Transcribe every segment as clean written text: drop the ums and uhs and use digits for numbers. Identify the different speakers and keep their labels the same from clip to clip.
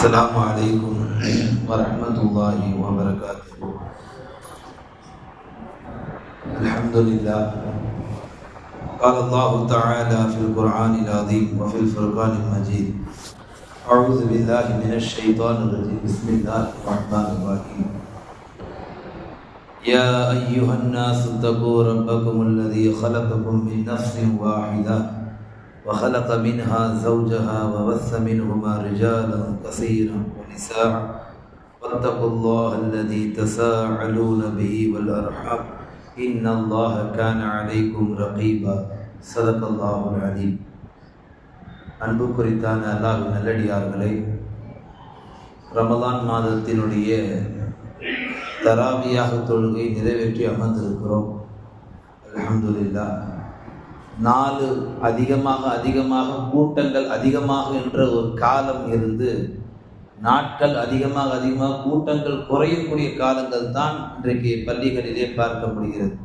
Speaker 1: السلام عليكم ورحمة الله وبركاته. الحمد لله. قال الله تعالى في القرآن العظيم وفي الفرقان المجيد: أعوذ بالله من الشيطان الرجيم. بسم الله الرحمن الرحيم. يا أيها الناس اتقوا ربكم الذي خلقكم من نفس واحدة وخلق منها زوجها وبث منهما رجالا كثيرا ونساء واتقوا الله الذي تساءلون به والأرحام إن الله كان عليكم رقيبا. صدق الله العليم. அன்பு குறித்தான அல்லாஹ் நல்லடியார்களே, ரமலான் மாதத்தினுடைய தராவியாக தொழுகை நிறைவேற்றி அமர்ந்திருக்கிறோம். அல்ஹம்துலில்லாஹ். நாலு அதிகமாக கூட்டங்கள் அதிகமாக என்ற ஒரு காலம் இருந்து நாட்கள் அதிகமாக கூட்டங்கள் குறையக்கூடிய காலங்கள் தான் இன்றைக்கு பள்ளிகளிலே பார்க்க முடிகிறது.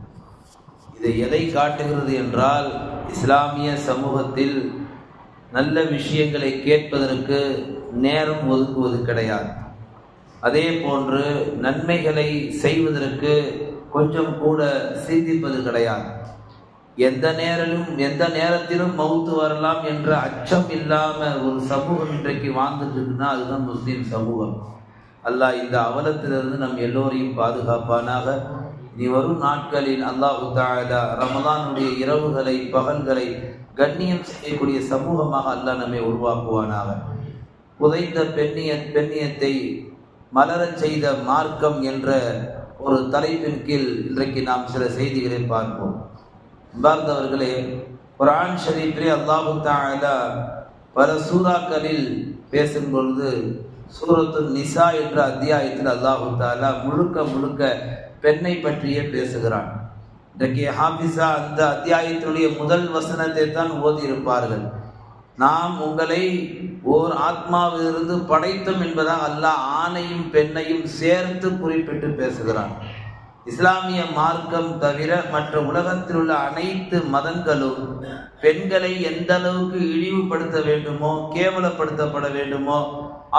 Speaker 1: இதை எதை காட்டுகிறது என்றால், இஸ்லாமிய சமூகத்தில் நல்ல விஷயங்களை கேட்பதற்கு நேரம் ஒதுக்குவது கிடையாது. அதே போன்று நன்மைகளை செய்வதற்கு கொஞ்சம் கூட சிந்திப்பது கிடையாது. எந்த நேரத்திலும் மௌத்து வரலாம் என்ற அச்சம் இல்லாம ஒரு சமூகம் இன்றைக்கு வாழ்ந்துட்டு இருக்குன்னா அதுதான் முஸ்லீம் சமூகம். அல்லாஹ் இந்த அவலத்திலிருந்து நம் எல்லோரையும் பாதுகாப்பானாக. இனி வரும் நாட்களில் அல்லாஹு தஆலா ரமலானுடைய இரவுகளை பகல்களை கண்ணியம் செய்யக்கூடிய சமூகமாக அல்லாஹ் நம்மை உருவாக்குவானாக. புதைந்த பெண்ணியத்தை மலரச் செய்த மார்க்கம் என்ற ஒரு தலைப்பின் கீழ் இன்றைக்கு நாம் சில செய்திகளை பார்ப்போம். பார்த்தவர்களே, குர்ஆன் ஷரீஃபிலே அல்லாஹு தஆலா பல சூறாக்களில் பேசும் பொழுது சூரத்து நிசா என்ற அத்தியாயத்தில் அல்லாஹு தஆலா முழுக்க பெண்ணை பற்றியே பேசுகிறான். இன்றைக்கு ஹாஃபிஸா அந்த அத்தியாயத்தினுடைய முதல் வசனத்தை தான் ஓதியிருப்பார்கள். நாம் உங்களை ஓர் ஆத்மாவிலிருந்து படைத்தோம் என்பதாக அல்லாஹ் ஆணையும் பெண்ணையும் சேர்த்து குறிப்பிட்டு பேசுகிறான். இஸ்லாமிய மார்க்கம் தவிர மற்ற உலகத்தில் உள்ள அனைத்து மதங்களும் பெண்களை எந்த அளவுக்கு இழிவுபடுத்த வேண்டுமோ, கேவலப்படுத்தப்பட வேண்டுமோ,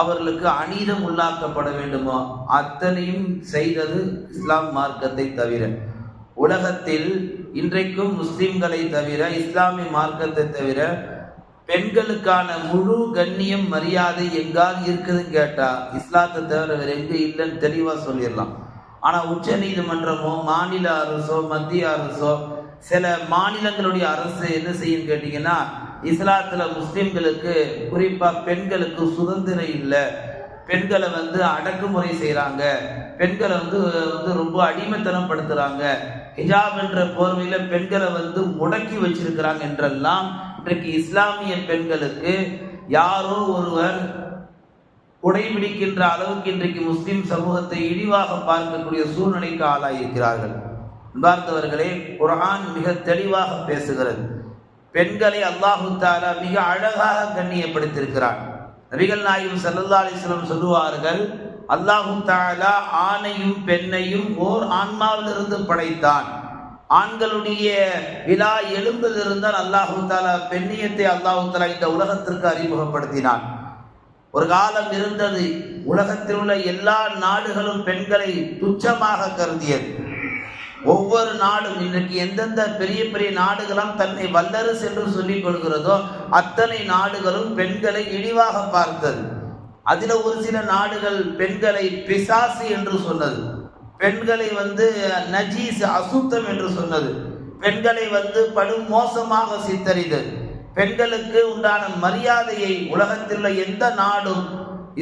Speaker 1: அவர்களுக்கு அநீதம் உள்ளாக்கப்பட வேண்டுமோ அத்தனையும் செய்தது இஸ்லாம் மார்க்கத்தை தவிர. உலகத்தில் இன்றைக்கும் முஸ்லிம்களை தவிர, இஸ்லாமிய மார்க்கத்தை தவிர பெண்களுக்கான முழு கண்ணியம் மரியாதை எங்காவது இருக்குதுன்னு கேட்டா இஸ்லாத்தை தவிர வேற எங்க இல்லைன்னு தெளிவா சொல்லிடலாம். ஆனா உச்ச நீதிமன்றமோ மாநில அரசோ மத்திய அரசோ சில மாநிலங்களுடைய அரசு என்ன செய்யும் கேட்டீங்கன்னா, இஸ்லாத்துல முஸ்லிம்களுக்கு குறிப்பா பெண்களுக்கு சுதந்திரம் இல்லை, பெண்களை அடக்குமுறை செய்யறாங்க, பெண்களை ரொம்ப அடிமைத்தனப்படுத்துறாங்க, ஹிஜாப் என்ற போர்வையில பெண்களை முடக்கி வச்சிருக்கிறாங்க என்றெல்லாம் இன்றைக்கு இஸ்லாமிய பெண்களுக்கு யாரோ ஒருவர் உடைபிடிக்கின்ற அளவுக்கு இன்றைக்கு முஸ்லிம் சமூகத்தை இழிவாக பார்க்கக்கூடிய சூழ்நிலைக்கு ஆளாயிருக்கிறார்கள். பார்த்தவர்களே, குர்ஆன் மிக தெளிவாக பேசுகிறது. பெண்களை அல்லாஹு தஆலா மிக அழகாக கண்ணியப்படுத்தியிருக்கிறான். நபிகள் நாயகம் ஸல்லல்லாஹு அலைஹி வஸல்லம் சொல்லுவார்கள், அல்லாஹு தஆலா ஆணையும் பெண்ணையும் ஓர் ஆன்மாவிலிருந்து படைத்தான். ஆண்களுடைய விலா எலும்பிலிருந்தால் அல்லாஹு தஆலா பெண்ணியத்தை அல்லாஹு தஆலா இந்த உலகத்திற்கு அறிமுகப்படுத்தினான். ஒரு காலம் இருந்தது, உலகத்தில் உள்ள எல்லா நாடுகளும் பெண்களை துச்சமாக கருதியது. ஒவ்வொரு நாடும் இன்றைக்கு எந்தெந்த பெரிய நாடுகளும் தன்னை வல்லரசு என்று சொல்லிக் கொள்கிறதோ அத்தனை நாடுகளும் பெண்களை இழிவாக பார்த்தது. அதில் ஒரு சில நாடுகள் பெண்களை பிசாசு என்று சொன்னது, பெண்களை நஜீஸ் அசுத்தம் என்று சொன்னது, பெண்களை படும் மோசமாக சித்தரித்தது. பெண்களுக்கு உண்டான மரியாதையை உலகத்தில் உள்ள எந்த நாடும்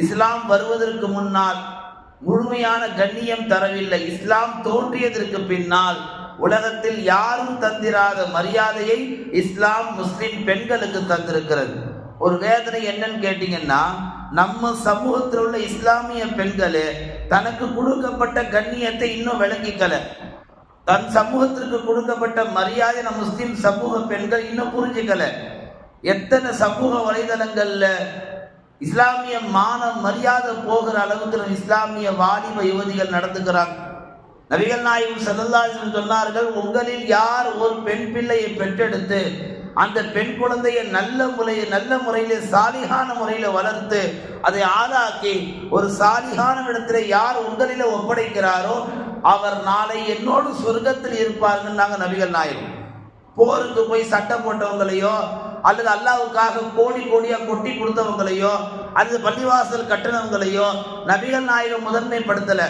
Speaker 1: இஸ்லாம் வருவதற்கு முன்னால் முழுமையான கண்ணியம் தரவில்லை. இஸ்லாம் தோன்றியதற்கு பின்னால் உலகத்தில் யாரும் தந்திராத மரியாதையை இஸ்லாம் முஸ்லிம் பெண்களுக்கு தந்திருக்கிறது. ஒரு வேதனை என்னன்னு கேட்டீங்கன்னா, நம்ம சமூகத்தில் உள்ள இஸ்லாமிய பெண்களே தனக்கு கொடுக்கப்பட்ட கண்ணியத்தை இன்னும் விளங்கிக்கல. தன் சமூகத்திற்கு கொடுக்கப்பட்ட மரியாதை நம் முஸ்லிம் சமூக பெண்கள் இன்னும் புரிஞ்சுக்கல. எத்தனை சமூக வலைதளங்கள்ல இஸ்லாமிய மான மரியாதை போகிற அளவுக்கு இஸ்லாமிய வாலிப யுவதிகள் நடந்துக்கிறாங்க. நபிகள் நாயகம் ஸல்லல்லாஹு அலைஹி வஸல்லம் சொன்னார்கள், உங்களில் யார் ஒரு பெண் பிள்ளையை பெற்றெடுத்து அந்த பெண் குழந்தையை நல்ல முறையிலே சாலிகான முறையில வளர்த்து அதை ஆளாக்கி ஒரு சாலிகான இடத்துல யார் உங்களில ஒப்படைக்கிறாரோ அவர் நாளை என்னோடு சொர்க்கத்தில் இருப்பார்கள் நபிகள் நாயகம். போருக்கு போய் சட்டை போட்டவங்களையோ அல்லது அல்லாவுக்காக கோடியா கொட்டி கொடுத்தவங்களையோ அல்லது பள்ளிவாசல் கட்டினவங்களையோ நபிகள் நாயகம் முதன்மைப்படுத்தல.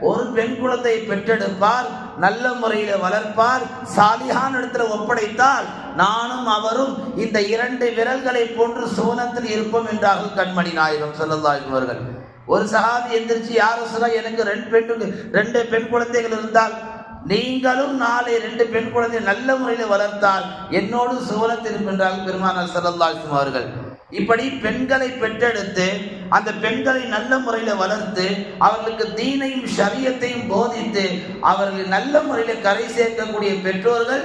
Speaker 1: ஒரு பெண் குழந்தையை பெற்றெடுப்பார், நல்ல முறையில வளர்ப்பார், சாலிகான இடத்துல ஒப்படைத்தால் நானும் அவரும் இந்த 2 விரல்களை போன்று சுவனத்தில் இருப்போம் என்றார்கள் கண்மணி நாயகம் ஸல்லல்லாஹு அலைஹி வஸல்லம். ஒரு சஹாபி எந்திரிச்சு, யார் ரசூலல்லாஹ், எனக்கு 2 பெண் குழந்தைகள் இருந்தால் நீங்களும் நாளை 2 பெண் குழந்தை நல்ல முறையில் வளர்த்தால் என்னோடு சுவனத்தில் இருக்கின்றார்கள் பெருமானார் ஸல்லல்லாஹு அலைஹி வஸல்லம் அவர்கள். இப்படி பெண்களை பெற்றெடுத்து அந்த பெண்களை நல்ல முறையில் வளர்த்து அவர்களுக்கு தீனையும் ஷரியத்தையும் போதித்து அவர்களை நல்ல முறையில் கரை சேர்க்கக்கூடிய பெற்றோர்கள்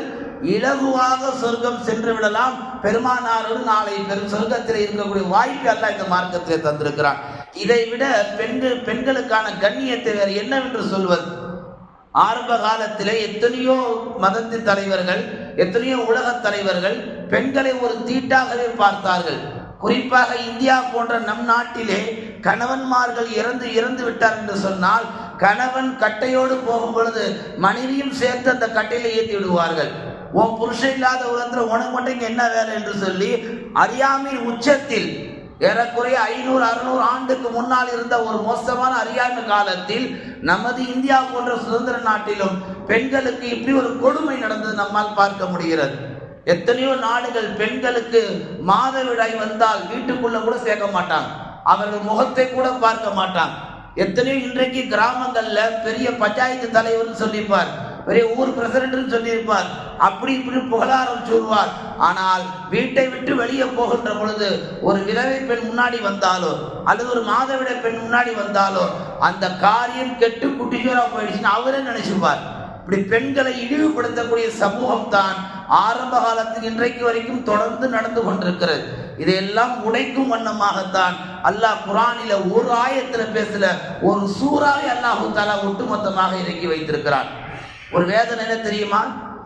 Speaker 1: இலகுவாக சொர்க்கம் சென்று விடலாம். பெருமானாரோடு நாளை சொர்க்கத்தில் இருக்கக்கூடிய வாய்ப்பு அல்லாஹ் இந்த மார்க்கத்தில் தந்திருக்கிறான். இதை விட பெண்களுக்கான கண்ணியத்தை வேறு என்னவென்று சொல்வது? ஆரம்ப காலத்திலே எத்தனையோ மதத்தின் தலைவர்கள், எத்தனையோ உலக தலைவர்கள் பெண்களை ஒரு தீட்டாகவே பார்த்தார்கள். குறிப்பாக இந்தியா போன்ற நம் நாட்டிலே கணவன்மார்கள் இறந்து விட்டார் என்று சொன்னால் கணவன் கட்டையோடு போகும் பொழுது மனைவியும் சேர்த்து அந்த கட்டையில ஏற்றி விடுவார்கள். உன் புருஷன் இல்லாத உலகத்தில் உனக்கு மட்டும் இங்க என்ன வேலை என்று சொல்லி அறியாமை உச்சத்தில் ஏறக்குறைய 500-600 ஆண்டுக்கு முன்னால் இருந்த ஒரு மோசமான அறியாமை காலத்தில் நமது இந்தியா போன்ற சுதந்திர நாட்டிலும் பெண்களுக்கு இப்படி ஒரு கொடுமை நடந்தது நம்மால் பார்க்க முடிகிறது. எத்தனையோ நாடுகள் பெண்களுக்கு மாதவிடாய் வந்தால் வீட்டுக்குள்ள கூட சேர்க்க மாட்டாங்க, அவர்கள் முகத்தை கூட பார்க்க மாட்டாங்க. எத்தனையோ இன்றைக்கு கிராமங்கள்ல பெரிய பஞ்சாயத்து தலைவர் சொல்லியிருப்பார், பெரிய ஊர் பிரசிடென்ட் சொல்லியிருப்பார், அப்படி இப்படி புகழாரம் சொல்வார். ஆனால் வீட்டை விட்டு வெளியே போகின்ற பொழுது ஒரு விதவை பெண் முன்னாடி வந்தாலோ அல்லது ஒரு மாதவிட பெண் முன்னாடி வந்தாலோ அந்த காரியம் கெட்டு குட்டிச்சோரா போயிடுச்சுன்னு அவரே நினைச்சுப்பார். இப்படி பெண்களை இழிவுபடுத்தக்கூடிய சமூகம் தான் ஆரம்ப காலத்தில் இன்றைக்கு வரைக்கும் தொடர்ந்து நடந்து கொண்டிருக்கிறது. இதையெல்லாம் உடைக்கும் வண்ணமாகத்தான் அல்லாஹ் குர்ஆனில ஒரு ஆயத்துல பேசல, ஒரு சூறாவை அல்லாஹ் தஆலா ஒட்டுமொத்தமாக இறக்கி வைத்திருக்கிறான். ஒரு வேதனை என்ன தெரியுமா?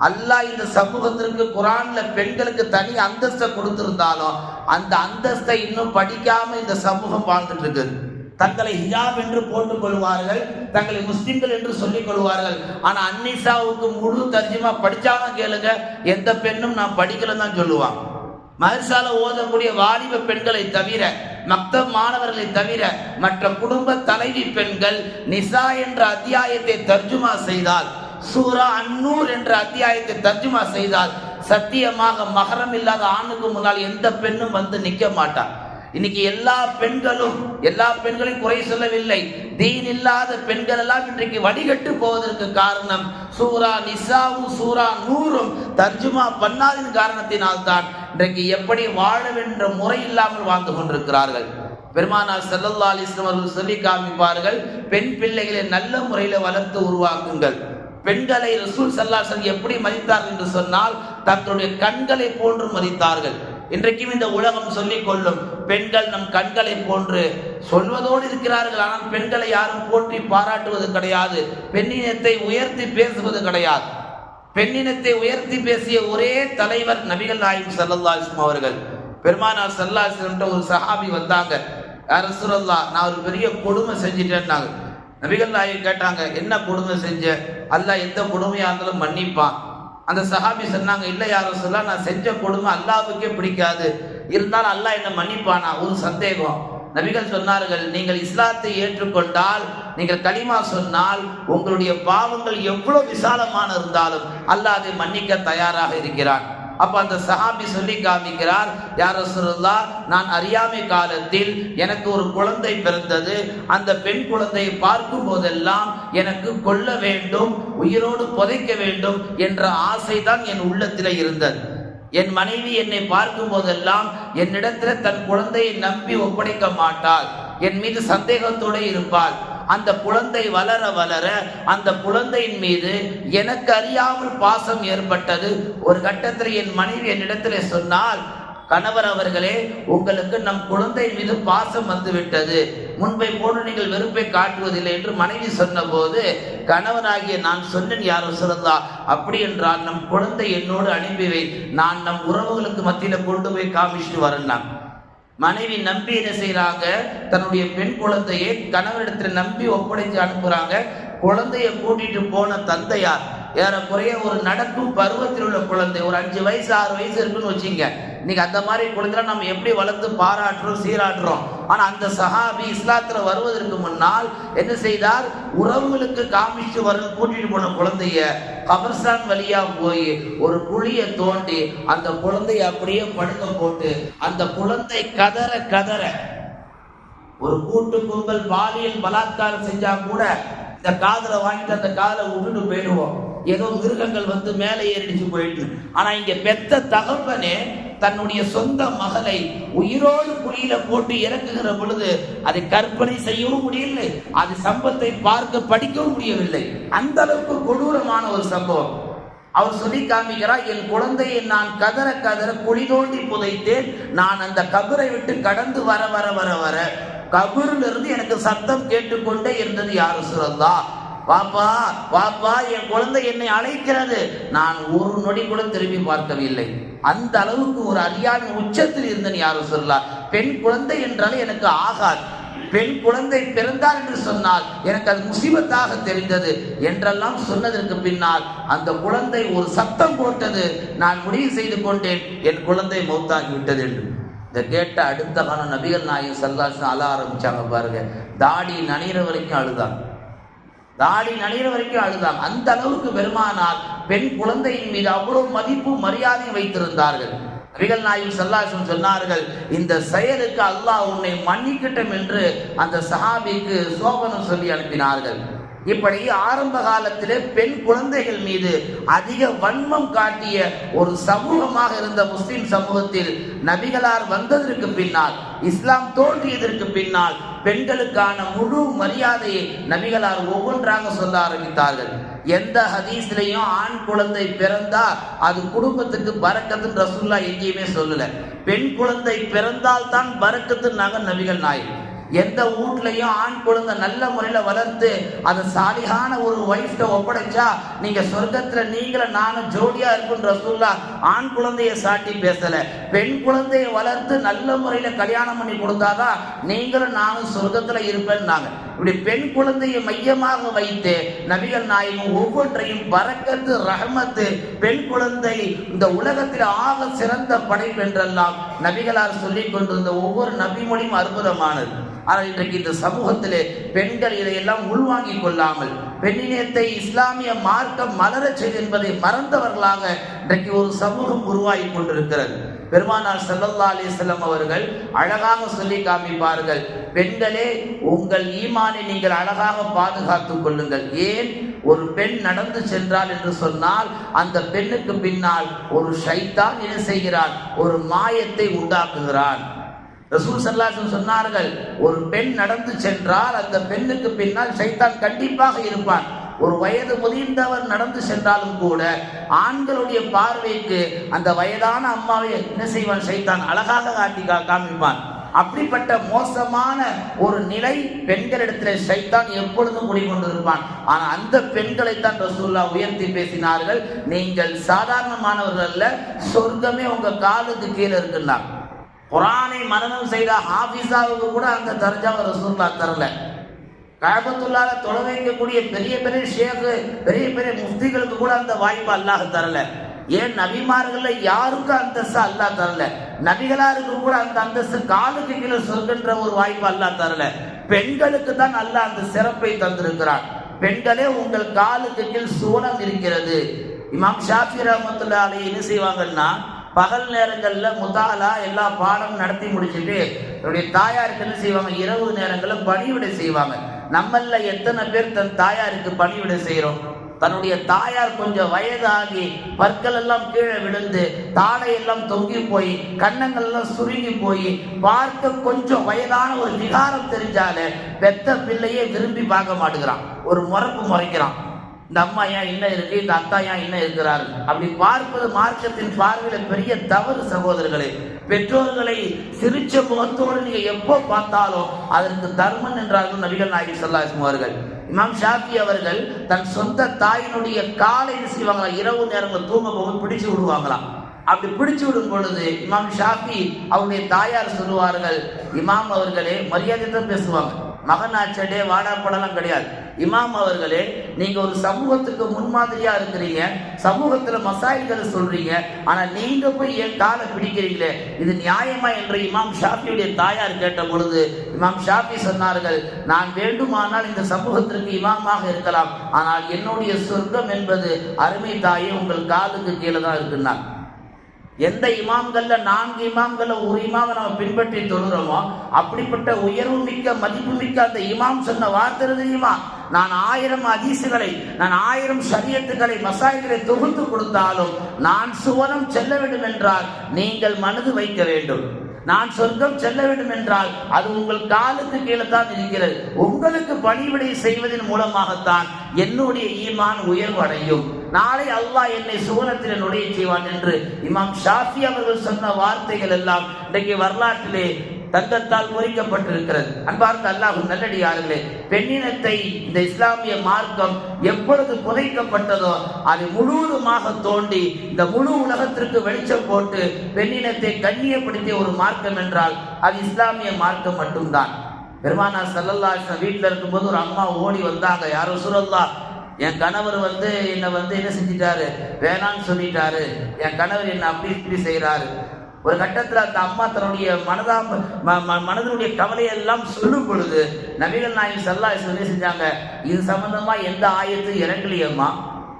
Speaker 1: அல்லாஹ் இந்த சமூகத்திற்கு குர்ஆன்ல பெண்களுக்கு தனி அந்தஸ்தை கொடுத்திருந்தாலும் அந்த அந்தஸ்தை இன்னும் படிக்காம இந்த சமூகம் வாழ்ந்துட்டு இருக்குது. தங்களை ஹிஜாப் என்று போட்டுக் கொள்வார்கள், தங்களை முஸ்லிம்கள் என்று சொல்லிக் கொள்வார்கள். ஆனா அன்னிசாவுக்கு முழு தர்ஜுமா படிச்சாங்க கேளுங்க, எந்த பெண்ணும் நான் படிக்கலன்னு தான் சொல்லுவான். மதரசால ஓதக்கூடிய வாலிப பெண்களை தவிர, மக்தப் மாணவர்களை தவிர மற்ற குடும்ப தலைவி பெண்கள் நிசா என்ற அத்தியாயத்தை தர்ஜுமா செய்தால், சூரா அன்னூர் என்ற அத்தியாயத்தை தர்ஜுமா செய்தால் சத்தியமாக மகரம் இல்லாத ஆணுக்கு முன்னால் எந்த பெண்ணும் வந்து நிற்க மாட்டான். இன்னைக்கு எல்லா பெண்களையும் குறை சொல்லவில்லை, தீன் இல்லாத பெண்கள் எல்லாம் இன்றைக்கு வடிகட்டு போவதற்கு காரணம் சூரா நிசாவும் சூரா நூறும் தர்ஜுமா பண்ணாதின் காரணத்தினால் தான் இன்றைக்கு எப்படி வாழவென்ற முறை இல்லாமல் வாழ்ந்து கொண்டிருக்கிறார்கள். பெருமானார் ஸல்லல்லாஹு அலைஹி வஸல்லம் அவர்கள் சொல்லி காமிப்பார்கள், பெண் பிள்ளைகளை நல்ல முறையில் வளர்த்து உருவாக்குங்கள். பெண்களை ரசூல் ஸல்லல்லாஹு அலைஹி வஸல்லம் எப்படி மதித்தார்கள் என்று சொன்னால் தங்களுடைய கண்களை போன்று மதித்தார்கள். இன்றைக்கும் இந்த உலகம் சொல்லிக் கொள்ளும் பெண்கள் நம் கண்களை போன்று சொல்வதோடு இருக்கிறார்கள். ஆனால் பெண்களை யாரும் போற்றி பாராட்டுவது கிடையாது, பெண்ணினத்தை உயர்த்தி பேசுவது கிடையாது. பெண்ணினத்தை உயர்த்தி பேசிய ஒரே தலைவர் நபிகள் நாயகம் ஸல்லல்லாஹு அலைஹி வஸல்லம் அவர்கள். பெருமானார் ஸல்லல்லாஹு அலைஹி வஸல்லம் ஒரு சஹாபி வந்தாங்க, யா ரசூலல்லாஹ் நான் ஒரு பெரிய கொடுமை செஞ்சிட்டேன்னாங்க. நபிகள் நாயகம் கேட்டாங்க, என்ன கொடுமை செஞ்ச? அல்லாஹ் எந்த கொடுமையா இருந்தாலும் மன்னிப்பான். அந்த சஹாபி சொன்னாங்க, இல்லை யா ரசூலல்லாஹ் நான் செஞ்ச கொடுமை அல்லாஹ்வுக்கே பிடிக்காது, இருந்தாலும் அல்லாஹ் என்ன மன்னிப்பானா? ஒரு சந்தேகம். நபிகள் சொன்னார்கள், நீங்கள் இஸ்லாத்தை ஏற்றுக்கொண்டால், நீங்கள் கலிமா சொன்னால் உங்களுடைய பாவங்கள் எவ்வளவு விசாலமான இருந்தாலும் அல்லாஹ் அதை மன்னிக்க தயாராக இருக்கிறான். அப்ப அந்த சஹாபி சொல்லி காமிக்கிறார், யா ரசூலுல்லாஹ் நான் அறியாமை காலத்தில் எனக்கு ஒரு குழந்தை பிறந்தது, அந்த பெண் குழந்தையை பார்க்கும் போதெல்லாம் எனக்கு கொல்ல வேண்டும், உயிரோடு புதைக்க வேண்டும் என்ற ஆசை தான் என் உள்ளத்தில் இருந்தது. என் மனைவி என்னை பார்க்கும் போதெல்லாம் என்னிடத்துல தன் குழந்தையை நம்பி ஒப்படைக்க மாட்டாள், என் மீது சந்தேகத்தோடு இருப்பாள். அந்த குழந்தை வளர வளர அந்த குழந்தையின் மீது எனக்கு அறியாமல் பாசம் ஏற்பட்டது. ஒரு கட்டத்தில் என் மனைவி என்னிடத்துல சொன்னால், கணவர் அவர்களே உங்களுக்கு நம் குழந்தை மீது பாசம் வந்து விட்டது, முன்பை போன்று நீங்கள் வெறுப்பை காட்டுவதில்லை என்று மனைவி சொன்ன போது கணவனாகிய நான் சொன்னேன், யார் ரசூலல்லாஹ், அப்படி என்றால் நம் குழந்தை என்னோடு அனுப்பிவை, நான் நம் உறவுகளுக்கு மத்தியில கொண்டு போய் காமிச்சிட்டு வரேன். மனைவி நம்பி என்ன செய்யறாங்க, தன்னுடைய பெண் குழந்தையை கணவரிடத்துல நம்பி ஒப்படைத்து அனுப்புறாங்க. குழந்தைய கூட்டிட்டு போன தந்தையார் ஏறக்குறைய ஒரு நடக்கும் பருவத்தில் உள்ள குழந்தை, ஒரு 5 வயசு 6 வயசு இருக்குன்னு வச்சுங்க. இன்னைக்கு அந்த மாதிரி குழந்தை நம்ம எப்படி வளர்த்து பாராட்டுறோம் சீராட்டுறோம். ஆனா அந்த சஹாபி இஸ்லாத்துல வருவதற்கு முன்னால் என்ன செய்தார், உறவுகளுக்கு காமிச்சு கூட்டிட்டு போன குழந்தைய கபர்ஸ்தான் வழியா போய் ஒரு குழியை தோண்டி அந்த குழந்தைய அப்படியே படுக்க போட்டு அந்த குழந்தை கதற கதற, ஒரு கூட்டு கும்பல் பாலியல் பலாத்காரம் செஞ்சா கூட இந்த காதலை வாங்கிட்டு அந்த காதலை விட்டுட்டு போயிடுவோம், ஏதோ மிருகங்கள் வந்து மேலே ஏறிடுச்சு போயிட்டு. ஆனா இங்க பெத்த தகப்பனே தன்னுடைய சொந்த மகளை உயிரோடு குழியில போட்டு இறக்குகிற பொழுது அதை கற்பனை செய்யவும் முடியவில்லை, அது சம்பவத்தை பார்க்க படிக்கவும் முடியவில்லை. அந்த அளவுக்கு கொடூரமான ஒரு சம்பவம். அவர் சொல்லி காமிக்கிறார், என் குழந்தையை நான் கதற கதற குழி தோண்டி புதைத்தேன், நான் அந்த கபரை விட்டு கடந்து வர வர வர வர கபூரில் இருந்து எனக்கு சத்தம் கேட்டுக்கொண்டே இருந்தது, யார் ரசூலல்லாஹ், பாப்பா பாப்பா, என் குழந்தை என்னை அழைக்கிறது. நான் ஒரு நொடி கூட திரும்பி பார்க்கவில்லை. அந்த அளவுக்கு ஒரு அறியாமை உச்சத்தில் இருந்தேன், யார் ரசூலல்லாஹ். பெண் குழந்தை என்றாலே எனக்கு ஆகாது, பெண் குழந்தை பிறந்தால் என்று சொன்னால் எனக்கு அது முசீபத்தாக தெரிந்தது என்றெல்லாம் சொன்னதற்கு பின்னால் அந்த குழந்தை ஒரு சத்தம் போட்டது, நான் முடிவு செய்து கொண்டேன் என் குழந்தை மௌத்தாகி விட்டது என்று. இதை கேட்ட அடுத்த காலம் நபிகள் நாயகம் ஸல்லல்லாஹு அலைஹி அழ ஆரம்பிச்சாங்க. பாருங்க, தாடி நனைகிற வரைக்கும் அழுதாங்க, தாடி நனைகிற வரைக்கும் அழுதாங்க. அந்த அளவுக்கு பெருமானார் பெண் குழந்தையின் மீது அவ்வளவு மதிப்பு மரியாதை வைத்திருந்தார்கள். நபிகள் நாயகம் ஸல்லல்லாஹு அலைஹி வஸல்லம் சொன்னார்கள், இந்த செயலுக்கு அல்லாஹ் உன்னை மன்னிக்கட்டும் என்று அந்த சஹாபிக்கு சோபனம் சொல்லி அனுப்பினார்கள். இப்படி ஆரம்ப காலத்திலே பெண் குழந்தைகள் மீது அதிக வன்மம் காட்டிய ஒரு சமூகமாக இருந்த முஸ்லிம் சமூகத்தில் நபிகளார் வந்ததற்கு பின்னால், இஸ்லாம் தோன்றியதற்கு பின்னால் பெண்களுக்கான முழு மரியாதையை நபிகளார் ஒவ்வொன்றாக சொல்ல ஆரம்பித்தார்கள். எந்த ஹதீஸ்லையும் ஆண் குழந்தை பிறந்தா அது குடும்பத்துக்கு பரக்கத்துன்னு ரசூலுல்லாஹ் எங்கேயுமே சொல்லல. பெண் குழந்தை பிறந்தால் தான் பரக்கத்துன்னாங்க நபிகள் நாயகம். எந்த வீட்லையும் ஆண் குழந்தை நல்ல முறையில வளர்த்து அதை சாலிகான ஒரு வைஃப்ட ஒப்படைச்சா நீங்க சொர்க்கத்துல நீங்களும் நானும் ஜோடியா இருக்குன்னு ரசூலுல்லாஹ் ஆண் குழந்தைய சாட்டி பேசல. பெண் குழந்தைய வளர்த்து நல்ல முறையில கல்யாணம் பண்ணி கொடுத்தாதான் நீங்களும் நானும் சொர்க்கத்துல இருப்பேன்னாங்க. இப்படி பெண் குழந்தையை மையமாக வைத்து நபிகள் நாயகம் ஒவ்வொன்றையும் பரக்கத்து ரஹமத்து, பெண் குழந்தை இந்த உலகத்தில் ஆக சிறந்த படைப்பு என்றெல்லாம் நபிகளார் சொல்லிக் கொண்டிருந்த ஒவ்வொரு நபிமொழியும் அற்புதமானது. ஆனால் இன்றைக்கு இந்த சமூகத்திலே பெண்கள் இதையெல்லாம் உள்வாங்கிக் கொள்ளாமல் பெண்ணியத்தை இஸ்லாமிய மார்க்கம் மலரச் செய்து என்பதை மறந்தவர்களாக இன்றைக்கு ஒரு சமூகம் உருவாகி கொண்டிருக்கிறது. பெருமானார் ஸல்லல்லாஹு அலைஹி வஸல்லம் அவர்கள் அழகாக சொல்லி காமிப்பார்கள், பெண்களே உங்கள் ஈமானை நீங்கள் அழகாக பாதுகாத்துக் கொள்ளுங்கள். ஏன், ஒரு பெண் நடந்து சென்றால் என்று சொன்னால் அந்த பெண்ணுக்கு பின்னால் ஒரு ஷைத்தான் என்ன செய்கிறான், ஒரு மாயத்தை உண்டாக்குகிறான். ரசூல் ஸல்லல்லாஹு அலைஹி வஸல்லம் சொன்னார்கள், ஒரு பெண் நடந்து சென்றால் அந்த பெண்ணுக்கு பின்னால் ஷைத்தான் கண்டிப்பாக இருப்பான். ஒரு வயது முதிர்ந்தவர் நடந்து சென்றாலும் கூட ஆண்களுடைய பார்வைக்கு அந்த வயதான அம்மாவை என்ன செய்வான், ஷைத்தான் அழகாக காட்டி காமிப்பான். அப்படிப்பட்ட மோசமான ஒரு நிலை பெண்களிடத்தில் ஷைத்தான் எப்பொழுதும் குடிக்கொண்டிருப்பான். ஆனா அந்த பெண்களைத்தான் ரசூலுல்லாஹ் உயர்த்தி பேசினார்கள், நீங்கள் சாதாரணமானவர்கள் அல்ல, சொர்க்கமே உங்க காலுக்கு கீழே இருக்குன்னாங்க. குர்ஆனை மனனம் செய்த ஹாஃபிஸாவுக்கு கூட அந்த தர்ஜாவை ரசூலுல்லாஹ் தரல. கஅபத்துல்லாஹ்ல தொழ வைக்கக்கூடிய பெரிய பெரிய ஷேக், பெரிய பெரிய முஃப்திகளுக்கு கூட அந்த வாய்ப்பு அல்லாஹ் தரல. ஏன், நபிமார்கள்ல யாருக்கும் அந்தஸ்து அல்லாஹ் தரல. நபிகளாருக்கு கூட அந்த அந்தஸ்து காலுக்கு கீழே சொர்க்கின்ற ஒரு வாய்ப்பு அல்லாஹ் தரல. பெண்களுக்கு தான் அல்லாஹ் அந்த சிறப்பை தந்திருக்கிறார். பெண்களே உங்கள் காலுக்கு கீழ் சுவனம் இருக்கிறது. இமாம் ஷாஃபி ரஹ்மத்துல்லாஹி அலைஹி என்ன செய்வாங்கன்னா, பகல் நேரங்கள்ல முதாலா எல்லா பாடம் நடத்தி முடிச்சுட்டு என்னுடைய தாயாருக்கு என்ன செய்வாங்க, இரவு நேரங்களில் பணிவிடை செய்வாங்க. நம்மள எத்தனை பேர் தன் தாயாருக்கு பணிவிடை செய்யறோம்? தன்னுடைய தாயார் கொஞ்சம் வயதாகி பற்கள் எல்லாம் கீழே விழுந்து தாடை எல்லாம் தொங்கி போய் கன்னங்கள் எல்லாம் சுருங்கி போய் பார்க்க கொஞ்சம் வயதான ஒரு விகாரம் தெரிஞ்சாலே பெத்த பிள்ளையே விரும்பி பார்க்க மாட்டேங்கிறான், ஒரு முறைப்பு முறைக்கிறான். இந்த அம்மா ஏன் இன்னும் இருக்கு, இந்த அத்தா ஏன் இன்னும் இருக்கிறாரு, அப்படி பார்ப்பது மார்க்கத்தின் பார்வையில பெரிய தவறு சகோதரர்களே. பெற்றோர்களை சிரிச்ச முகத்தோடு நீங்க எப்போ பார்த்தாலும் அதற்கு தர்மம் என்றார்கள் நபிகள் நாயகம் ஸல்லல்லாஹு அலைஹி வஸல்லம் அவர்கள். இமாம் ஷாஃபி அவர்கள் தன் சொந்த தாயினுடைய காலை செய்வாங்களா, இரவு நேரங்கள் தூங்க போது பிடிச்சு விடுவாங்களாம். அப்படி பிடிச்சு விடும் பொழுது இமாம் ஷாஃபி அவருடைய தாயார் சொல்லுவார்கள், இமாம் அவர்களே, மரியாதை தான் பேசுவாங்க, மகனாச்சடே வாடா படலாம் கிடையாது. இமாம் அவர்களே, நீங்க ஒரு சமூகத்துக்கு முன்மாதிரியா இருக்கிறீங்க, சமூகத்துல மசாயில்களை சொல்றீங்க, ஆனா நீங்க போய் என் காலை பிடிக்கிறீங்களே, இது நியாயமா என்று இமாம் ஷாஃபியுடைய தாயார் கேட்ட பொழுது இமாம் ஷாஃபி சொன்னார்கள், நான் வேண்டுமானால் இந்த சமூகத்திற்கு இமாமாக இருக்கலாம், ஆனால் என்னுடைய சொர்க்கம் என்பது அருமை தாயே உங்கள் காலுக்கு கீழே தான் இருக்குன்னார். எந்த இமாம்கள்ல 4 இமாம்கள்ல ஒரு இமாமை நம்ம பின்பற்றி தொழுறோமோ அப்படிப்பட்ட உயர்வு மிக்க மதிப்பு மிக்க அந்த இமாம் சொன்ன வார்த்தை தெரியுமா, நான் 1000 ஹதீஸுகளை, நான் 1000 ஷரியத்துகளை, மசாயில்களை தொகுத்து கொடுத்தாலும் நான் சுவனம் செல்ல வேண்டும் என்றால் நீங்கள் மனது வைக்க வேண்டும். நான் சொர்க்கம் செல்ல வேண்டும் என்றால் அது உங்கள் காலுக்கு கீழே தான் இருக்கிறது. உங்களுக்கு பணிவிடை செய்வதன் மூலமாகத்தான் என்னுடைய ஈமான் உயர்வு அடையும். நாளை அல்லாஹ் என்னை சுவனத்தில் நுழைய செய்வான் என்று இமாம் ஷாஃபி அவர்கள் சொன்ன வார்த்தைகள் எல்லாம் இன்றைக்கு வரலாற்றிலே தங்கத்தால் பொறிக்கப்பட்டிருக்கிறது. அன்பார்ந்த அல்லாஹ் நல்லடியார்களே, பெண்ணினத்தை இந்த இஸ்லாமிய மார்க்கம் எப்பொழுது புதைக்கப்பட்டதோ அதை முழுவதுமாக தோண்டி இந்த முழு உலகத்திற்கு வெளிச்சம் போட்டு பெண்ணினத்தை கண்ணியப்படுத்திய ஒரு மார்க்கம் என்றால் அது இஸ்லாமிய மார்க்கம் மட்டும்தான். பெருமானார் ஸல்லல்லாஹு அலைஹி வஸல்லம் வீட்டில் இருக்கும்போது ஒரு அம்மா ஓடி வந்தாங்க, யா ரசூலல்லாஹ், என் கணவர் என்னை என்ன செஞ்சிட்டாரு, வேணான்னு சொல்லிட்டாரு, என் கணவர் என்ன அப்படி இப்படி செய்யறாரு. ஒரு கட்டத்தில் அந்த அம்மா தன்னுடைய மனதனுடைய கவலையெல்லாம் சொல்லும் பொழுது நபிகள் நாயகம் ஸல்லல்லாஹு அலைஹி வஸல்லம் செஞ்சாங்க, இது சம்பந்தமா எந்த ஆயத்து இறங்கலையம்மா,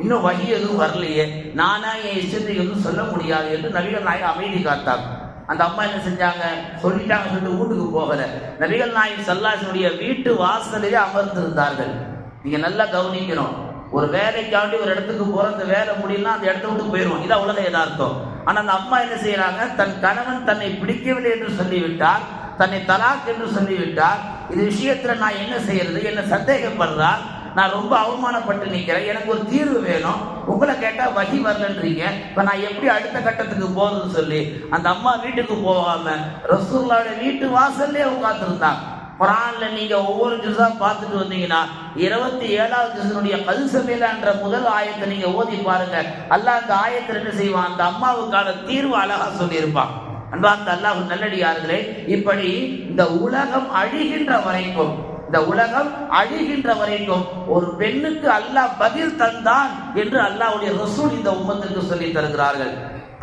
Speaker 1: இன்னும் வகி எதுவும் வரலையே, நானா என் இஷ்டத்தை எதுவும் சொல்ல முடியாது என்று நபிகள் நாயகம் அமைதி காத்தாங்க. அந்த அம்மா என்ன செஞ்சாங்க, சொல்லிட்டாங்க சொல்லிட்டு வீட்டுக்கு போகல, நபிகள் நாயகம் ஸல்லல்லாஹு அலைஹி வஸல்லம் வீட்டு வாசலிலே அமர்ந்திருந்தார்கள். நீங்க நல்லா கவனிக்கணும், ஒரு வேலைக்காண்டி ஒரு இடத்துக்கு போற, அந்த வேலை முடியலாம் அந்த இடத்த விட்டு போயிடுவோம், இதான் உலக யதார்த்தம். ஆனா அந்த அம்மா என்ன செய்யறாங்க, தன் கணவன் தன்னை பிடிக்கவில்லை என்று சொல்லிவிட்டார், தன்னை தலாக் என்று சொல்லிவிட்டார், இது விஷயத்துல நான் என்ன செய்யறது, என்ன சந்தேகப்படுறார், நான் ரொம்ப அவமானப்பட்டு நிற்கிறேன், எனக்கு ஒரு தீர்வு வேணும், உங்களை கேட்டா வகி வரலன்றீங்க, இப்ப நான் எப்படி அடுத்த கட்டத்துக்கு போறதுன்னு சொல்லி அந்த அம்மா வீட்டுக்கு போகாம ரசூலுல்லாஹ்வுடைய வீட்டு வாசல்லே உட்கார்ந்திருந்தாங்க. குர்ஆன்ல நீங்க ஒவ்வொரு ஜுஸா பார்த்துட்டு வந்தீங்கன்னா 27வது ஜுஸினுடைய கல்சமேல என்ற முதல் ஆயத்தை நீங்க ஓதி பாருங்க. அல்லாஹ் அந்த ஆயத்தை என்ன செய்வான், அந்த அம்மாவுக்கான தீர்வு அழகா சொல்லியிருப்பான். அன்பார்ந்த அல்லாஹ் நல்லடியார்களே, இப்படி இந்த உலகம் அழிகின்ற வரைக்கும், இந்த உலகம் அழிகின்ற வரைக்கும் ஒரு பெண்ணுக்கு அல்லாஹ் பதில் தந்தான் என்று அல்லாஹ்வுடைய ரசூல் இந்த உம்மத்துக்கு சொல்லி தருகிறார்கள்.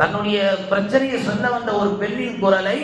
Speaker 1: தன்னுடைய பிரச்சனையை சொல்ல வந்த ஒரு பெண்ணின் குரலை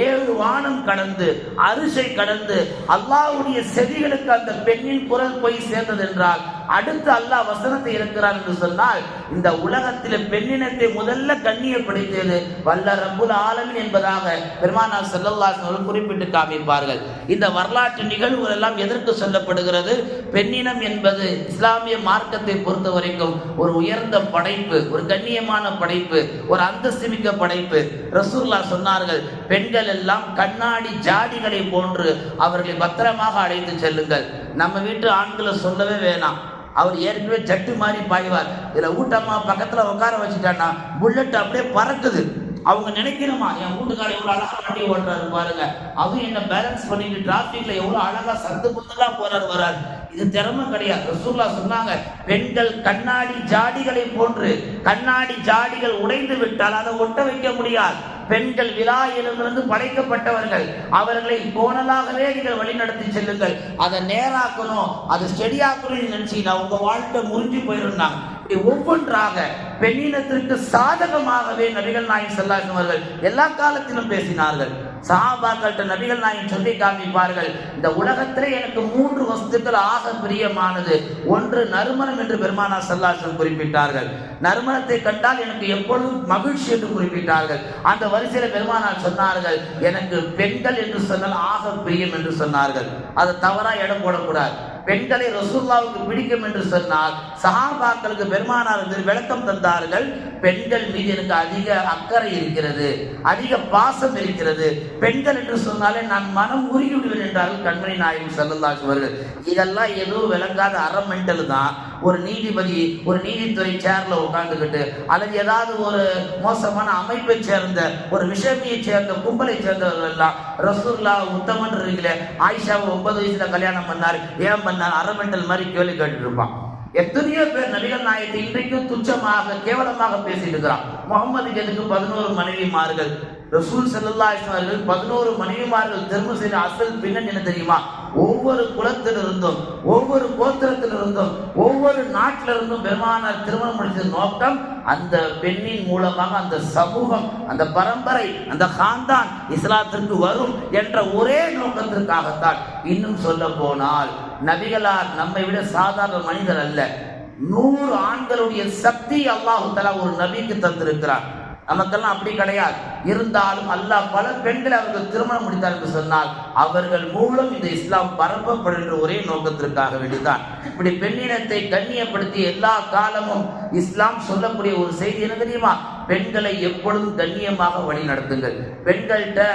Speaker 1: 7 வானம் கடந்து அரிசை கடந்து அல்லாஹ்வுடைய செவிகளுக்கு அந்த பெண்ணின் குரல் போய் சேர்ந்தது என்றால் அடுத்து அல்லாஹ் வசனத்தை இருக்கிறார் என்று சொன்னால் இந்த உலகத்தில் பெண்ணினத்தை முதல்ல கண்ணியப்படுத்தியது வல்ல ரப்புல் ஆலமீன் என்பதாக பெருமானார் ஸல்லல்லாஹு அலைஹி வஸல்லம் குறிப்பிட்டு காமிப்பார்கள். இந்த வரலாற்று நிகழ்வுகள் எல்லாம் எதற்கு சொல்லப்படுகிறது, பெண்ணினம் என்பது இஸ்லாமிய மார்க்கத்தை பொறுத்த வரைக்கும் ஒரு உயர்ந்த படைப்பு, ஒரு கண்ணியமான படைப்பு, ஒரு அந்தஸ்து மிக்க படைப்பு. ரசூலுல்லாஹ் சொன்னார்கள், பெண்கள் எல்லாம் கண்ணாடி ஜாடிகளை போன்று அவர்களை பத்திரமாக அழைத்து செல்லுங்கள். நம்ம வீட்டு ஆண்களை சொல்லவே வேணாம், அவர் ஏற்கனவே ஜட்டு மாதிரி பாய்வார், இதுல ஊட்டம்மா பக்கத்துல உட்கார வச்சுட்டான்னா புல்லட் அப்படியே பறக்குது. அவங்க நினைக்கணுமா, என் வீட்டுக்காரர் எவ்வளவு அழகா வண்டி ஓட்டுறாரு பாருங்க, அதுவும் என்ன பேலன்ஸ் பண்ணிட்டு டிராபிக்ல எவ்வளவு அழகா சந்து புந்தலா போறாரு வராரு, இது திறமை கிடையாது. ரசூலுல்லாஹ் சொன்னாங்க, பெண்கள் கண்ணாடி ஜாடிகளை போன்று, கண்ணாடி ஜாடிகள் உடைந்து விட்டால் அதை ஒட்ட வைக்க முடியாது. பெண்கள் விலாயிலிருந்து படைக்கப்பட்டவர்கள், அவர்களை கோணலாகவே நீங்கள் வழிநடத்தி செல்லுங்கள், அதை நேராக்கணும், அதை ஸ்டெடியாக்கணும் நினைச்சீங்கன்னா உங்க வாழ்க்கை முறிஞ்சு போயிருந்தாங்க. ஒவ்வொன்றாக பெண்ணினத்திற்கு சாதகமாகவே நபிகள் நாயகம் ஸல்லல்லாஹு அலைஹி வஸல்லம் அவர்கள் எல்லா காலத்திலும் பேசினார்கள். சஹாபாக்கள்கிட்ட நபிகள் நாயகம் சொல்லி காமிப்பார்கள், இந்த உலகத்திலே எனக்கு 3 வஸ்துக்கள் ஆக பிரியமானது, ஒன்று நறுமணம் என்று பெருமானார் ஸல்லல்லாஹு அலைஹி வஸல்லம் குறிப்பிட்டார்கள். நறுமணத்தை கண்டால் எனக்கு எப்பொழுதும் மகிழ்ச்சி என்று குறிப்பிட்டார்கள். அந்த வரிசையில பெருமானார் சொன்னார்கள், எனக்கு பெண்கள் என்று சொன்னால் ஆக பிரியம் என்று சொன்னார்கள். அதை தவறா இடம் போடக்கூடாது. பெண்களை ரசூலுல்லாஹ்வுக்கு பிடிக்கும் என்று சொன்னால் சஹாபாக்களுக்கு பெருமானார் விளக்கம் தந்தார்கள். பெண்கள் மீது எனக்கு அதிக அக்கறை இருக்கிறது, அதிக பாசம் இருக்கிறது. பெண்கள் என்று சொன்னாலே நான் மனம் உருகி விடுவேன் என்றார்கள் கண்மணி நாயகம் ஸல்லல்லாஹு அலைஹி வஸல்லம். இதெல்லாம் எதுவும் விளங்காத அறமெண்டல் தான். ஒரு நீதிபதி ஒரு நீதித்துறை சேர்ல உட்கார்ந்துக்கிட்டு அல்லது ஏதாவது ஒரு மோசமான அமைப்பை சேர்ந்த ஒரு விஷமியை சேர்ந்த கும்பலை சேர்ந்தவர்கள் எல்லாம் ரசூலுல்லாஹ் உத்தமன் இருக்கீங்களே, ஆயிஷாவை 9 வயசுல கல்யாணம் பண்ணார், ஏன் பண்ணார், அறமெண்டல் மாதிரி கேள்வி கேட்டுட்டு இருப்பான். எத்தனையோ பேர் நபிகள் நாயகத்தை இன்றைக்கும் துச்சமாக கேவலமாக பேசிட்டு இருக்கிறான். முகமது எதுக்கு 11 மனைவிமார்கள், ரசூல் ஸல்லல்லாஹு அலைஹி வஸல்லம் 11 மனைவிமார்கள் திரும்ப செய்த அசல் பின்னணி என்ன தெரியுமா? ஒவ்வொரு குலத்திலிருந்தும் ஒவ்வொரு கோத்திரத்திலிருந்தும் ஒவ்வொரு நாட்டிலிருந்தும் பெருமானார் திருமணம் முடிச்ச நோக்கம் அந்த பெண்ணின் மூலமாக அந்த சமூகம், அந்த பரம்பரை, அந்த காந்தான் இஸ்லாத்திற்கு வரும் என்ற ஒரே நோக்கத்திற்காகத்தான். இன்னும் சொல்ல போனால் நபிகளார் நம்மை விட சாதாரண மனிதர் அல்ல. 100 ஆண்களுடைய சக்தி அல்லாஹ் தஆலா ஒரு நபிக்கு தந்திருக்கிறார். நமக்கெல்லாம் அப்படி கிடையாது. இருந்தாலும் அல்லாஹ் பல பெண்களை அவர்கள் திருமணம் முடித்தார் என்று சொன்னால் அவர்கள் மூலம் இந்த இஸ்லாம் பரப்பப்படுகின்ற ஒரே நோக்கத்திற்காக வேண்டிதான். இப்படி பெண்ணினத்தை கண்ணியப்படுத்தி எல்லா காலமும் இஸ்லாம் சொல்லக்கூடிய ஒரு செய்தி என்ன தெரியுமா? பெண்களை எப்பொழுதும் கண்ணியமாக வழி நடத்துங்கள். பெண்கள்கிட்ட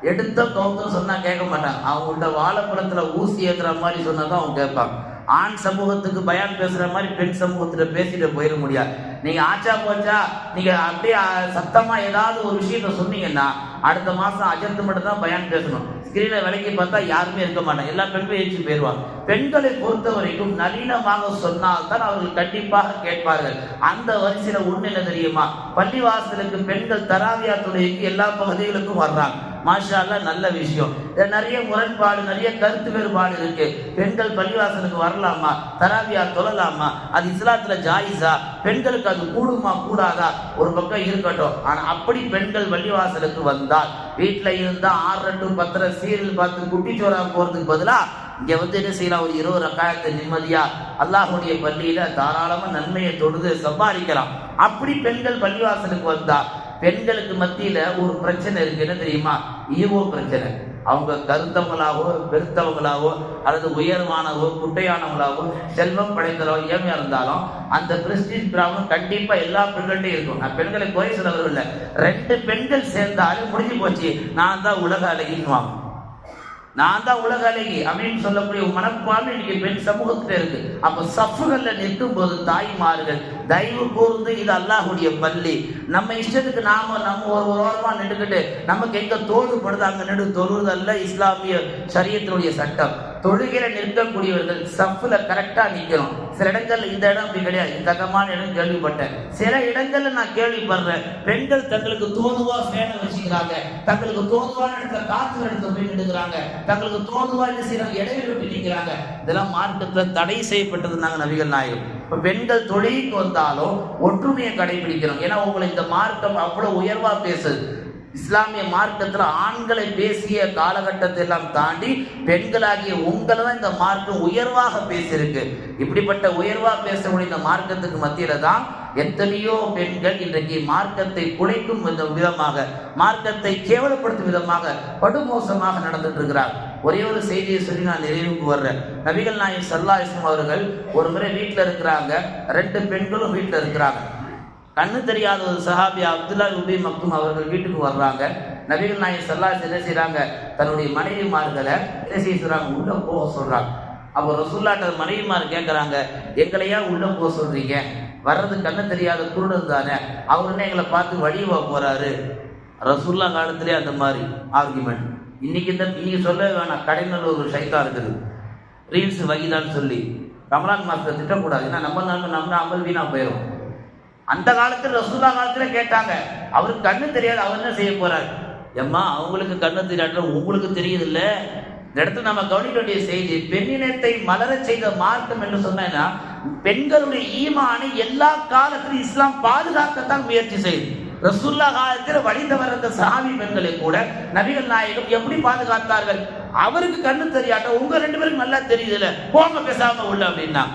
Speaker 1: எடுத்த கவுத்தம் சொன்னா கேட்க மாட்டாங்க. அவங்கள்ட்ட வாழைப்பழத்துல ஊசி ஏற்றுற மாதிரி சொன்னாதான் அவங்க கேட்பாங்க. ஆண் சமூகத்துக்கு பயான் பேசுற மாதிரி பெண் சமூகத்துல பேசிட்டு போயிட முடியாது. நீங்க ஆச்சா போச்சா நீங்க அப்படியே சத்தமா ஏதாவது ஒரு விஷயத்த சொன்னீங்கன்னா அடுத்த மாசம் அஜர்த்து மட்டும் தான் பயான் பேசணும். ஸ்கிரீனை விலைக்கு பார்த்தா யாருமே இருக்க மாட்டாங்க, எல்லா பெண்களும் எழுச்சி போயிடுவாங்க. பெண்களை பொறுத்த வரைக்கும் நளினமாக சொன்னால்தான் அவர்கள் கண்டிப்பாக கேட்பார்கள். அந்த வரிசையில ஒண்ணு என்ன தெரியுமா? பள்ளிவாசலுக்கு பெண்கள் தராவியா தொழுகைக்கு எல்லா பகுதிகளுக்கும் வர்றாங்க. மாஷா அல்லாஹ், நல்ல விஷயம். நிறைய முரண்பாடு, நிறைய கருத்து வேறுபாடு இருக்கு. பெண்கள் பள்ளிவாசலுக்கு வரலாமா, தராவியா தொழலாமா, அது இஸ்லாத்துல ஜாயிஸா, பெண்களுக்கு அது கூடுமா கூடாதா, ஒரு பக்கம் இருக்கட்டும். ஆனா அப்படி பெண்கள் பள்ளிவாசலுக்கு வந்தால் வீட்டுல இருந்தா 6 to 10 சீரியல் பார்த்து குட்டிச்சோரா போறதுக்கு பதிலா இங்க என்ன செய்யலாம், ஒரு 20 ரக்காயத்தை நிம்மதியா அல்லாஹுடைய பள்ளியில தாராளமா நன்மையை தொடுது சம்பாதிக்கலாம். அப்படி பெண்கள் பள்ளிவாசலுக்கு வந்தா பெண்களுக்கு மத்தியில ஒரு பிரச்சனை இருக்கு. என்ன தெரியுமா? ஈகோ பிரச்சனை. அவங்க கருத்தவங்களாவோ பெருத்தவங்களாவோ அல்லது உயர்வானவோ குட்டையானவங்களாவோ செல்வம் படைத்தவோ ஏமையா இருந்தாலும் அந்த பிரஸ்டீஜ் ப்ராப்ளம் கண்டிப்பா எல்லா பெண்கள்ட்டையும் இருக்கும். நான் பெண்களை குறை சொல்லவரும் இல்லை. 2 பெண்கள் சேர்ந்தாலும் முடிஞ்சு போச்சு, நான் தான் உலக அழகின்வாங்க, நான் தான் உலக அழகி அப்படின்னு சொல்லக்கூடிய மனப்பான்மை இன்னைக்கு பெண் சமூகத்துல இருக்கு. அப்ப சஃப்புகள்ல நிற்கும் போது தாய்மார்கள் தயவு கூர்ந்து இது அல்லாஹுடைய பள்ளி, நம்ம இஷ்டத்துக்கு நம்ம ஒரு ஓரமா நின்றுக்கிட்டு நமக்கு எங்க தோல்படுது அங்க நின்று தொழுவதல்ல இஸ்லாமிய ஷரியத்தினுடைய சட்டம். தொழுகையில நிற்கக்கூடியவர்கள் சஃப்ல கரெக்டா நிக்கணும். சில இடங்கள்ல இந்த இடம் அப்படி கிடையாது, இந்த தகமான இடம் கேள்விப்பட்டேன். சில இடங்கள்ல நான் கேள்விப்படுறேன் பெண்கள் தங்களுக்கு தோதுவா ஃபேனை வச்சுக்கிறாங்க, தங்களுக்கு தோதுவான இடத்துல காற்று இடத்துல போய் நின்றுக்கிறாங்க, தங்களுக்கு தோதுவா என்ன செய்யறாங்க இடைவெளி விட்டு நிற்கிறாங்க. இதெல்லாம் மார்க்கத்துல தடை செய்யப்பட்டதுனாங்க நபிகள் நாயகம். இப்ப பெண்கள் தொழுகைக்கு வந்தாலும் ஒற்றுமையை கடைபிடிக்கிறோம். ஏன்னா உங்களை இந்த மார்க்கம் அவ்வளவு உயர்வா பேசுது. இஸ்லாமிய மார்க்கத்துல ஆண்களை பேசிய காலகட்டத்தை எல்லாம் தாண்டி பெண்களாகிய உங்களை தான் இந்த மார்க்கம் உயர்வாக பேசியிருக்கு. இப்படிப்பட்ட உயர்வா பேசக்கூடிய இந்த மார்க்கத்துக்கு மத்தியில தான் எத்தனையோ பெண்கள் இன்றைக்கு மார்க்கத்தை குலைக்கும் விதமாக, மார்க்கத்தை கேவலப்படுத்தும் விதமாக படுமோசமாக நடந்துட்டு இருக்கிறார். ஒரே ஒரு செய்தியை சொல்லி நான் நிறைவுக்கு வர்றேன். நபிகள் நாயகம் ஸல்லல்லாஹு அலைஹி வஸல்லம் அவர்கள் ஒரு முறை வீட்டுல இருக்கிறாங்க, 2 பெண்களும் வீட்டுல இருக்கிறாங்க. கண்ணு தெரியாத ஒரு சஹாபி அப்துல்லா உபி மக்தும் அவர்கள் வீட்டுக்கு வர்றாங்க. நபிகள் நாயகம் ஸல்லல்லாஹு அலைஹி வஸல்லம் என்ன செய்றாங்க, தன்னுடைய மனைவிமார்களை என்ன செய்யறாங்க, உள்ள போக சொல்றாங்க. அப்போ ரசூலுல்லாஹ் மனைவிமார் கேட்கறாங்க, எங்களையா உள்ள போக சொல்றீங்க, வர்றது கண்ணு தெரியாத குருடன் தானே, அவருன்னு எங்களை பார்த்து வழிவா போறாரு. ரசூலுல்லாஹ் காலத்திலே அந்த மாதிரி ஆர்குமெண்ட். இன்னைக்கு சொல்ல வேணாம், கடைநல்ல ஒரு ஷைத்தான் இருக்குது, ரீல்ஸ் வகிதான்னு சொல்லி ரமலான் மாசத்தை திட்டக்கூடாது. ஏன்னா நம்ம அமல் வீணா போயிடும். அந்த காலத்துல ரசூலுல்லாஹ் காலத்துல கேட்டாங்க, அவருக்கு கண்ணு தெரியாது, அவர் என்ன செய்ய போறாரு? எம்மா அவங்களுக்கு கண்ணு தெரியாத உங்களுக்கு தெரியுது இல்ல. இந்த இடத்துல நம்ம கவனிக்க வேண்டிய செய்தி, பெண்ணினத்தை மலர செய்த மார்க்கம் என்று சொன்னா பெண்களுடைய ஈமானை எல்லா காலத்திலும் இஸ்லாம் பாதுகாக்கத்தான் முயற்சி செய்யுது. ரசூலுல்லாஹ் காலத்தில் வழிந்தவர் அந்த சஹாபி பெண்களை கூட நபிகள் நாயகம் எப்படி பாதுகாத்தார்கள்? அவருக்கு கண்ணு தெரியாட்ட உங்க 2 பேருக்கு நல்லா தெரியுதுல்ல, போங்க பேசாம உள்ள அப்படின்னா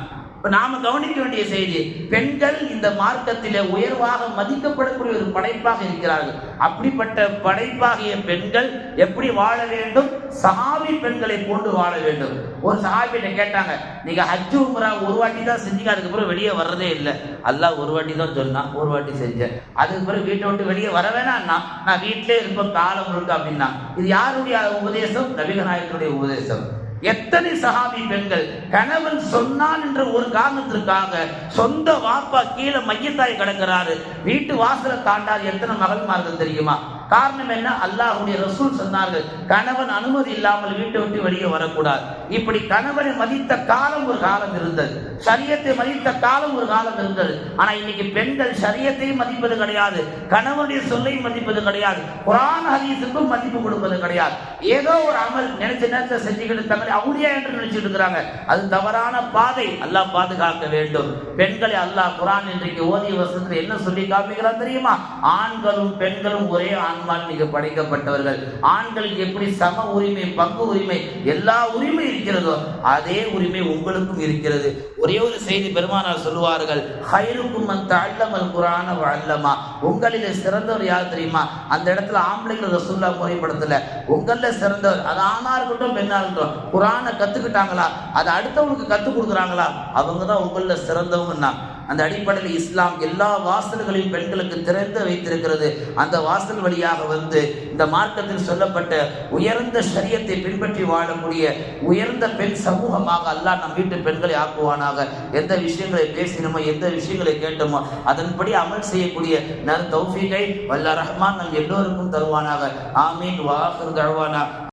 Speaker 2: இப்ப நாம கவனிக்க வேண்டிய செய்தி, பெண்கள் இந்த மார்க்கத்திலே உயர்வாக மதிக்கப்படக்கூடிய ஒரு படைப்பாக இருக்கிறார்கள். அப்படிப்பட்ட படைப்பாகிய பெண்கள் எப்படி வாழ வேண்டும்? சஹாபி பெண்களை போன்று வாழ வேண்டும். ஒரு சஹாபிட்ட கேட்டாங்க, நீங்க ஹஜ் உம்ரா ஒரு வாட்டி தான் செஞ்சீங்க, அதுக்கப்புறம் வெளியே வர்றதே இல்லை. அல்லாஹ் ஒரு வாட்டி தான் சொன்னா, ஒரு வாட்டி செஞ்சேன், அதுக்கு பிறகு வீட்டை விட்டு வெளியே வர வேணாம்னா நான் வீட்டிலே இருப்பேன் காலம் முழுக்க அப்படின்னா, இது யாருடைய உபதேசம்? நபிகள் நாயகத்துடைய உபதேசம். எத்தனை சஹாபி பெண்கள் கணவன் சொன்னான் என்ற ஒரு காரணத்திற்காக சொந்த வாப்பா கீழே மையத்தாய் கிடக்கிறாரு, வீட்டு வாசலை தாண்டார். எத்தனை மகள்மார்கள் தெரியுமா? காரணம் என்ன? அல்லாஹ்வுடைய ரசூல் சொன்னார்கள், கணவன் அனுமதி இல்லாமல் வீட்டை விட்டு வெளியே வரக்கூடாது. இப்படி கணவனை மதித்த காலம் ஒரு காலம் இருந்தது, ஷரியத்தை மதித்த காலம் ஒரு காலம் இருந்தது. ஆனா இன்னைக்கு பெண்கள் ஷரியத்தை மதிப்பது கிடையாது, கணவனுடைய சொல்லை மதிப்பது கிடையாது, குர்ஆன் ஹதீஸுக்கும் மதிப்பு கொடுப்பது கிடையாது. ஏதோ ஒரு அமல் நினைச்ச நேரத்தை செஞ்சுக்கிட்டு தங்களை அவுலியா என்று நினைச்சிட்டு இருக்கிறாங்க. அது தவறான பாதை. அல்லாஹ் பாதுகாக்க வேண்டும். பெண்களை அல்லாஹ் குர்ஆன் இன்றைக்கு ஓதிய வசனத்தில் என்ன சொல்லி காமிக்கிறான் தெரியுமா? ஆண்களும் பெண்களும் ஒரே ஆண்மான் நீங்க படைக்கப்பட்டவர்கள். ஆண்களுக்கு எப்படி சம உரிமை, பங்கு உரிமை, எல்லா உரிமை இருக்கிறதோ அதே உரிமை உங்களுக்கும் இருக்கிறது. ஒரே ஒரு செய்தி பெருமானார் சொல்லுவார்கள், ஹைருக்கும் மன் தஅல்லமல் குர்ஆன வ அல்லமா. உங்களிலே சிறந்தவர் யார் தெரியுமா? அந்த இடத்துல ஆம்பளைகள் ரசூலுல்லாஹ் முறைப்படுத்தல, உங்கள சிறந்தவர், அது ஆணா இருக்கட்டும் பெண்ணா இருக்கட்டும், குர்ஆனை கத்துக்கிட்டாங்களா, அதை அடுத்தவங்களுக்கு கத்துக் கொடுக்குறாங்களா, அவங்க தான் உங்கள சிறந்தவங்கன்னா. அந்த அடிப்படையில் இஸ்லாம் எல்லா வாசல்களையும் பெண்களுக்கு திறந்து வைத்திருக்கிறது. அந்த வாசல் வழியாக வந்து இந்த மார்க்கத்தில் சொல்லப்பட்ட உயர்ந்த ஷரியத்தை பின்பற்றி வாழக்கூடிய உயர்ந்த பெண் சமூகமாக அல்லாஹ் நம் வீட்டு பெண்களை ஆக்குவானாக. எந்த விஷயங்களை பேசினோமோ, எந்த விஷயங்களை கேட்டோமோ அதன்படி அமல் செய்யக்கூடிய நர் தௌஃபீகை வல்ல ரஹ்மான் நம் எல்லோருக்கும் தருவானாக. ஆமீன். வ ஆகிரு தஅவானா